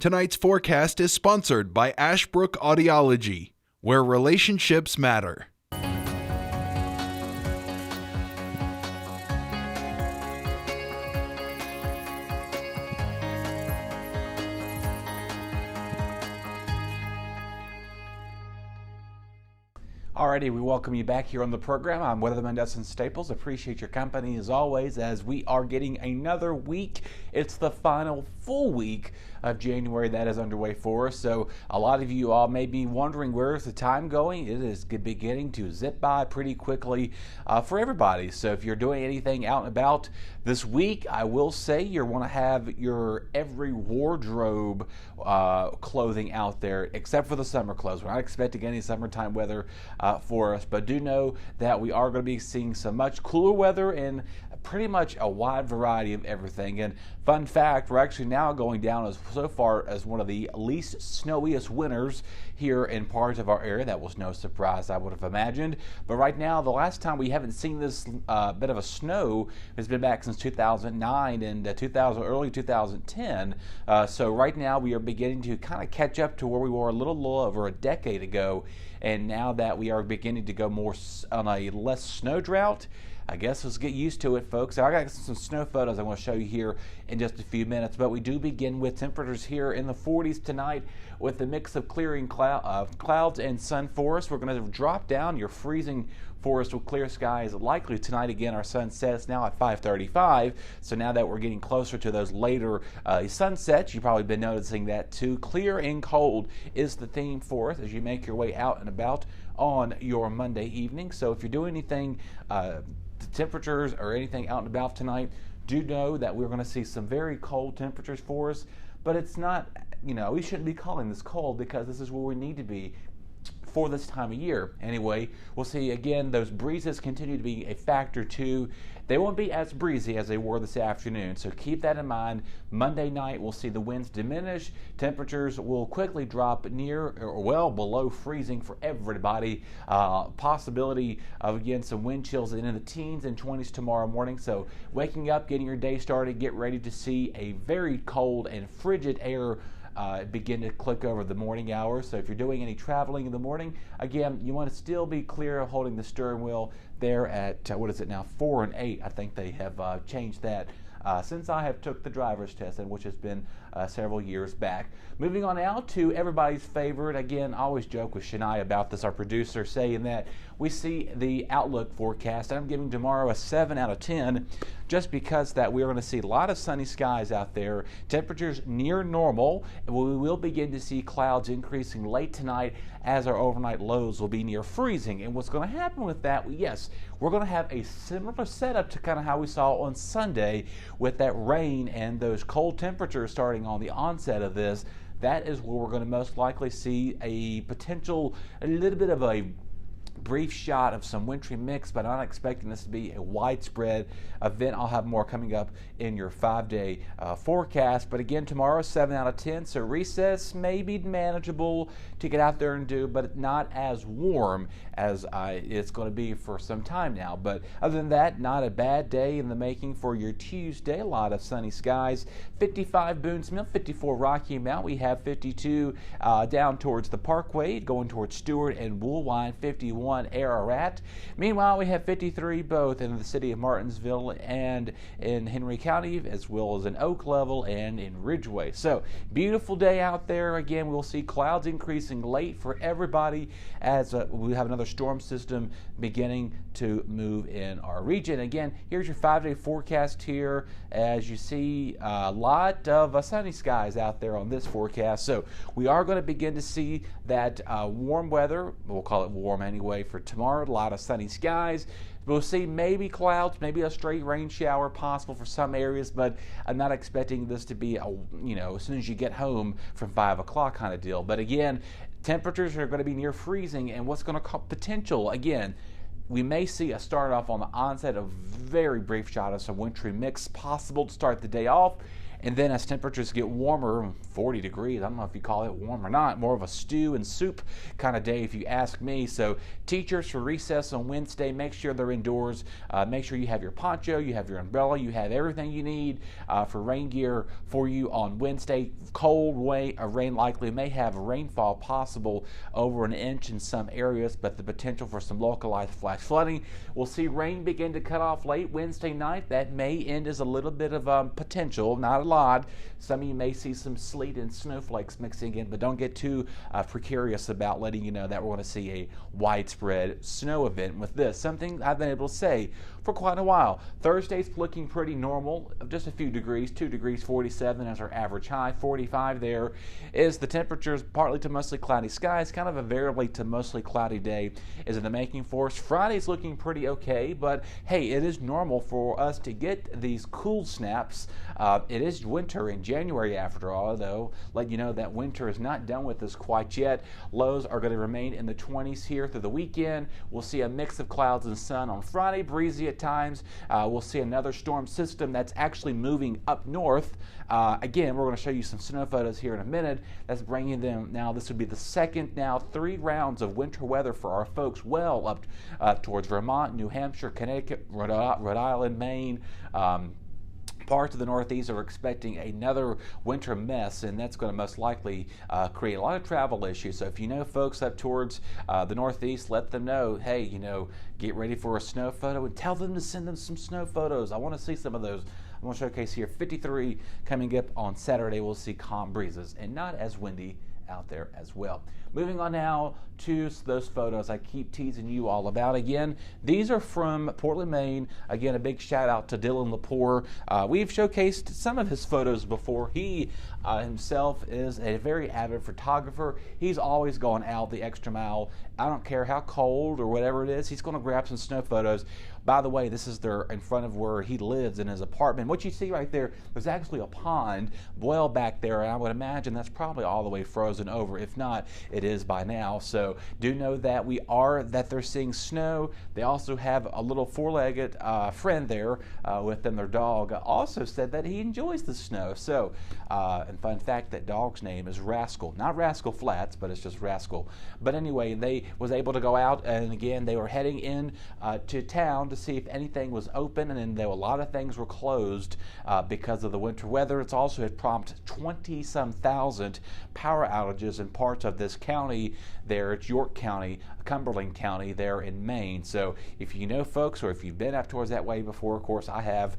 Tonight's forecast is sponsored by Ashbrook Audiology, where relationships matter. Alrighty, we welcome you back here on the program. I'm Weatherman Dustin Staples. Appreciate your company as always as we are getting another week. It's the final full week of January that is underway for us. So a lot of you all may be wondering, where is the time going? It is beginning to zip by pretty quickly for everybody. So if you're doing anything out and about this week, I will say you want to have your every wardrobe clothing out there, except for the summer clothes. We're not expecting any summertime weather for us, but do know that we are going to be seeing some much cooler weather and pretty much a wide variety of everything. And fun fact, we're actually now going down so far as one of the least snowiest winters here in parts of our area. That was no surprise, I would have imagined. But right now, the last time we haven't seen this bit of a snow has been back since 2009 and early 2010. So right now we are beginning to kind of catch up to where we were a little over a decade ago. And now that we are beginning to go more on a less snow drought, I guess let's get used to it, folks. I got some snow photos I want to show you here in just a few minutes, but we do begin with temperatures here in the 40s tonight with a mix of clearing clouds and sun for us. We're going to drop down your freezing forest with clear skies likely tonight. Again, our sun sets now at 5:35, so now that we're getting closer to those later sunsets, you've probably been noticing that too. Clear and cold is the theme for us as you make your way out and about on your Monday evening. So if you're doing anything temperatures or anything out and about tonight, do know that we're going to see some very cold temperatures for us, but it's not, we shouldn't be calling this cold because this is where we need to be for this time of year. Anyway, we'll see again, those breezes continue to be a factor too. They won't be as breezy as they were this afternoon, so keep that in mind. Monday night, we'll see the winds diminish. Temperatures will quickly drop near or well below freezing for everybody. Possibility of, again, some wind chills into the teens and 20s tomorrow morning. So waking up, getting your day started, get ready to see a very cold and frigid air begin to click over the morning hours. So if you're doing any traveling in the morning, again, you want to still be clear of holding the steering wheel there at, 4 and 8. I think they have changed that since I have took the driver's test, and which has been several years back. Moving on now to everybody's favorite. Again, I always joke with Shania about this, our producer, saying that we see the outlook forecast. I'm giving tomorrow a 7 out of 10 just because that we're going to see a lot of sunny skies out there, temperatures near normal, and we will begin to see clouds increasing late tonight as our overnight lows will be near freezing. And what's going to happen with that, yes, we're going to have a similar setup to kind of how we saw on Sunday with that rain and those cold temperatures starting on the onset of this. That is where we're going to most likely see a little bit of a brief shot of some wintry mix, but I'm not expecting this to be a widespread event. I'll have more coming up in your 5-day forecast. But again, tomorrow, 7 out of 10. So recess may be manageable to get out there and do, but not as warm as it's going to be for some time now. But other than that, not a bad day in the making for your Tuesday. A lot of sunny skies. 55 Boones Mill, 54 Rocky Mount. We have 52 down towards the Parkway, going towards Stewart and Woolwine, 51 Ararat. Meanwhile, we have 53 both in the city of Martinsville and in Henry County, as well as in Oak Level and in Ridgeway. So, beautiful day out there. Again, we'll see clouds increasing late for everybody as we have another storm system beginning to move in our region. Again, here's your 5-day forecast here as you see a lot of sunny skies out there on this forecast. So, we are going to begin to see that warm weather, we'll call it warm anyway, for tomorrow. A lot of sunny skies. We'll see maybe clouds, maybe a straight rain shower possible for some areas, but I'm not expecting this to be as soon as you get home from 5 o'clock kind of deal. But again, temperatures are going to be near freezing, and what's going to cause potential, again, we may see a start off on the onset of very brief shot of some wintry mix possible to start the day off. And then as temperatures get warmer, 40 degrees, I don't know if you call it warm or not, more of a stew and soup kind of day if you ask me. So teachers for recess on Wednesday, make sure they're indoors. Make sure you have your poncho, you have your umbrella, you have everything you need for rain gear for you on Wednesday. Cold rain likely, may have rainfall possible over an inch in some areas, but the potential for some localized flash flooding. We'll see rain begin to cut off late Wednesday night. That may end as a little bit of potential, not a lot. Some of you may see some sleet and snowflakes mixing in, but don't get too precarious about letting you know that we're going to see a widespread snow event with this. Something I've been able to say for quite a while. Thursday's looking pretty normal, just a few degrees, 2 degrees, 47 as our average high, 45 there is the temperatures, partly to mostly cloudy skies, kind of a variably to mostly cloudy day is in the making for us. Friday's looking pretty okay, but hey, it is normal for us to get these cool snaps. It is winter in January after all, though. Let you know that winter is not done with us quite yet. Lows are going to remain in the 20s here through the weekend. We'll see a mix of clouds and sun on Friday, breezy at times. We'll see another storm system that's actually moving up north. Again, we're going to show you some snow photos here in a minute. That's bringing them now. This would be the second now 3 rounds of winter weather for our folks well up towards Vermont, New Hampshire, Connecticut, Rhode Island, Maine. Parts of the Northeast are expecting another winter mess, and that's going to most likely create a lot of travel issues. So if you know folks up towards the Northeast, let them know, hey, get ready for a snow photo and tell them to send them some snow photos. I want to see some of those. I'm going to showcase here 53 coming up on Saturday. We'll see calm breezes and not as windy out there as well. Moving on now to those photos I keep teasing you all about. Again, these are from Portland, Maine. Again, a big shout out to Dylan Lepore. We've showcased some of his photos before. He himself is a very avid photographer. He's always gone out the extra mile. I don't care how cold or whatever it is, he's going to grab some snow photos. By the way, this is there in front of where he lives in his apartment. What you see right there, there's actually a pond well back there, and I would imagine that's probably all the way frozen over. If not, it is by now. So do know that they're seeing snow. They also have a little 4-legged friend there with them. Their dog also said that he enjoys the snow. So, and fun fact, that dog's name is Rascal. Not Rascal Flats, but it's just Rascal. But anyway, they was able to go out, and again, they were heading in to town to see if anything was open, and then a lot of things were closed because of the winter weather. It's also had prompted 20-some thousand power outages in parts of this county there. It's York County, Cumberland County there in Maine. So if you know folks, or if you've been up towards that way before, of course I have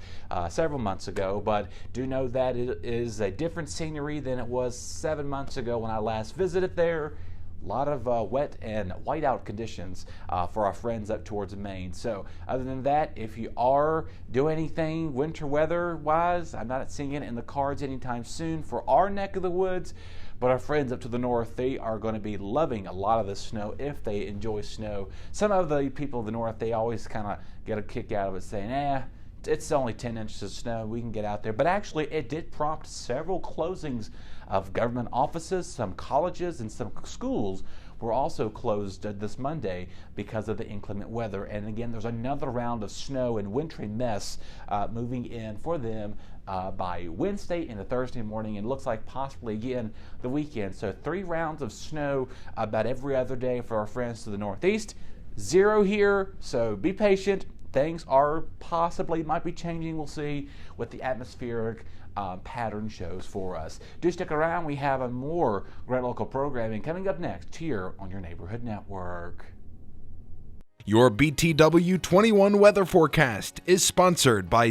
several months ago, but do know that it is a different scenery than it was 7 months ago when I last visited there. A lot of wet and whiteout conditions for our friends up towards Maine. So other than that, if you are doing anything winter weather wise, I'm not seeing it in the cards anytime soon for our neck of the woods. But our friends up to the north, they are going to be loving a lot of the snow if they enjoy snow. Some of the people of the north, they always kind of get a kick out of it saying, it's only 10 inches of snow, we can get out there. But actually, it did prompt several closings of government offices. Some colleges and some schools were also closed this Monday because of the inclement weather. And again, there's another round of snow and wintry mess moving in for them by Wednesday into Thursday morning, and looks like possibly again the weekend. So 3 rounds of snow about every other day for our friends to the northeast. 0 here, so be patient. Things are possibly might be changing. We'll see what the atmospheric pattern shows for us. Do stick around. We have a more great local programming coming up next here on your Neighborhood Network. Your BTW21 weather forecast is sponsored by